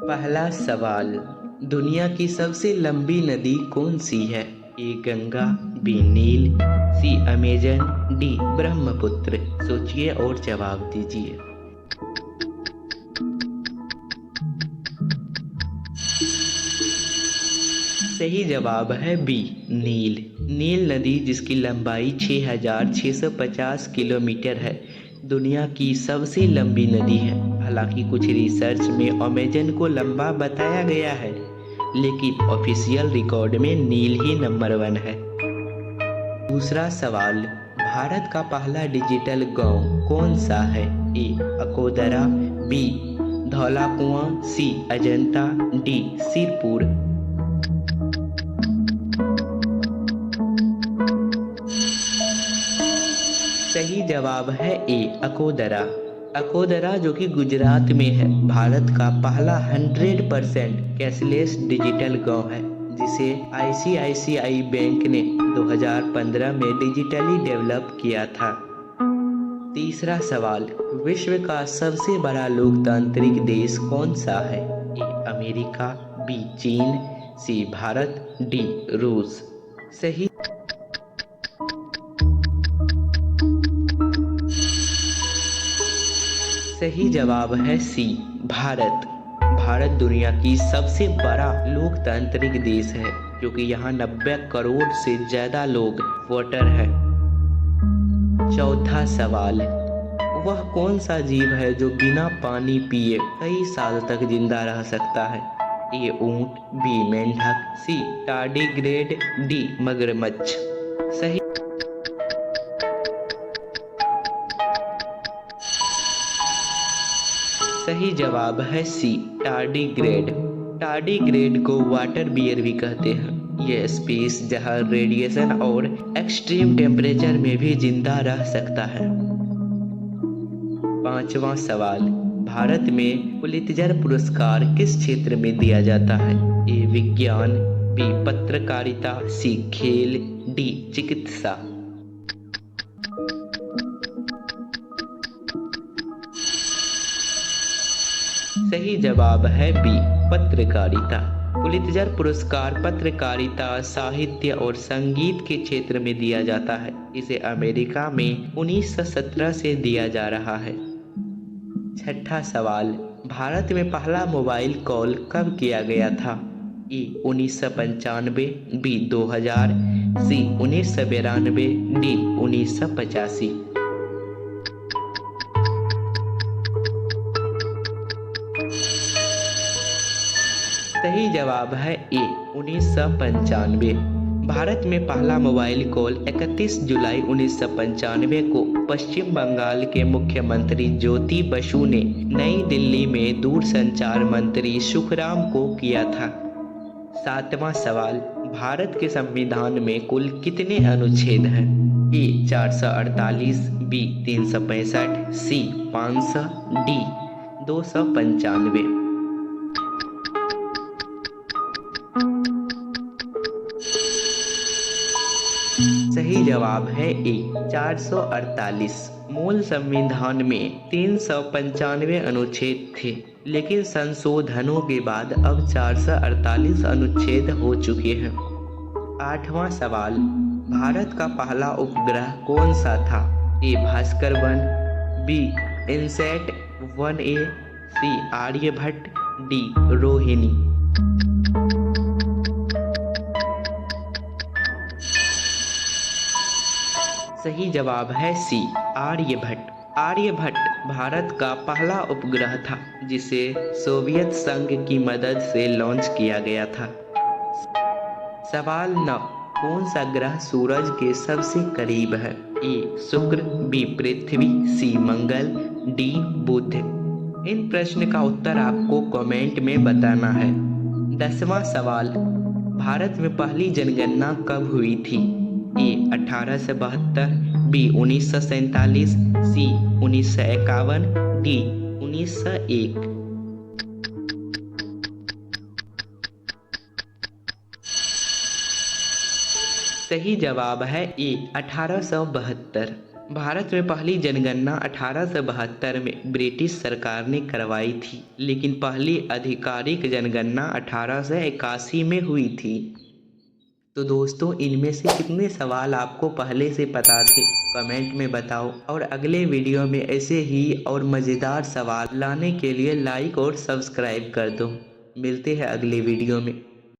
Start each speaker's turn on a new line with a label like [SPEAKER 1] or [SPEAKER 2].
[SPEAKER 1] पहला सवाल, दुनिया की सबसे लंबी नदी कौन सी है? ए गंगा, बी नील, सी अमेजन, डी ब्रह्मपुत्र। सोचिए और जवाब दीजिए। सही जवाब है बी नील। नील नदी, जिसकी लंबाई 6,650 किलोमीटर है, दुनिया की सबसे लंबी नदी है। हालांकि कुछ रिसर्च में अमेजन को लंबा बताया गया है, लेकिन ऑफिशियल रिकॉर्ड में नील ही नंबर 1 है। दूसरा सवाल, भारत का पहला डिजिटल गांव कौन सा है? ए अकोदरा, बी धौलाकुआं, सी अजंता, डी सिरपुर। सही जवाब है ए अकोदरा। अकोदरा, जो कि गुजरात में है, भारत का पहला 100% कैशलेस डिजिटल गांव है, जिसे आईसीआईसीआई बैंक ने 2015 में डिजिटली डेवलप किया था। तीसरा सवाल, विश्व का सबसे बड़ा लोकतांत्रिक देश कौन सा है? ए अमेरिका, बी चीन, सी भारत, डी रूस। सही सही जवाब है सी भारत। भारत दुनिया की सबसे बड़ा लोकतांत्रिक देश है, क्योंकि यहाँ 90 करोड़ से ज्यादा लोग वोटर हैं। चौथा सवाल, वह कौन सा जीव है जो बिना पानी पिए कई साल तक जिंदा रह सकता है? ए ऊंट, बी मेंढक, सी टार्डिग्रेड, डी मगरमच्छ। सही सही जवाब है सी टार्डिग्रेड। टार्डिग्रेड को वाटर बियर भी कहते हैं। यह स्पीस जहां रेडिएशन और एक्सट्रीम टेम्परेचर में भी जिंदा रह सकता है। पांचवा सवाल, भारत में पुलित्जर पुरस्कार किस क्षेत्र में दिया जाता है? ए विज्ञान, बी पत्रकारिता, सी खेल, डी चिकित्सा। सही जवाब है बी पत्रकारिता। पुलित्जर पुरस्कार पत्रकारिता, साहित्य और संगीत के क्षेत्र में दिया जाता है। इसे अमेरिका में 1917 से दिया जा रहा है। छठा सवाल, भारत में पहला मोबाइल कॉल कब किया गया था? ए 1995, बी 2000, सी 1992, डी 1985। सही जवाब है ए 1995। भारत में पहला मोबाइल कॉल 31 जुलाई 1995 को पश्चिम बंगाल के मुख्यमंत्री ज्योति बसु ने नई दिल्ली में दूरसंचार मंत्री सुखराम को किया था। सातवां सवाल, भारत के संविधान में कुल कितने अनुच्छेद हैं? ए 448, बी 365, सी 500, डी 295। सही जवाब है ए 448। मूल संविधान में 395 अनुच्छेद थे, लेकिन संशोधनों के बाद अब 448 अनुच्छेद हो चुके हैं। आठवां सवाल, भारत का पहला उपग्रह कौन सा था? ए भास्कर 1, बी इनसैट 1A, सी आर्यभट्ट, डी रोहिणी। सही जवाब है सी आर्यभट्ट। आर्यभट्ट भारत का पहला उपग्रह था, जिसे सोवियत संघ की मदद से लॉन्च किया गया था। सवाल 9, कौन सा ग्रह सूरज के सबसे करीब है? ए शुक्र, बी पृथ्वी, सी मंगल, डी बुध। इन प्रश्न का उत्तर आपको कमेंट में बताना है। 10वां सवाल, भारत में पहली जनगणना कब हुई थी? ए 1872, बी 1947, सी 1951, डी 1901। सही जवाब है ए 1872। भारत में पहली जनगणना 1872 में ब्रिटिश सरकार ने करवाई थी, लेकिन पहली आधिकारिक जनगणना 1881 में हुई थी। तो दोस्तों, इनमें से कितने सवाल आपको पहले से पता थे, कमेंट में बताओ। और अगले वीडियो में ऐसे ही और मज़ेदार सवाल लाने के लिए लाइक और सब्सक्राइब कर दो। मिलते हैं अगले वीडियो में।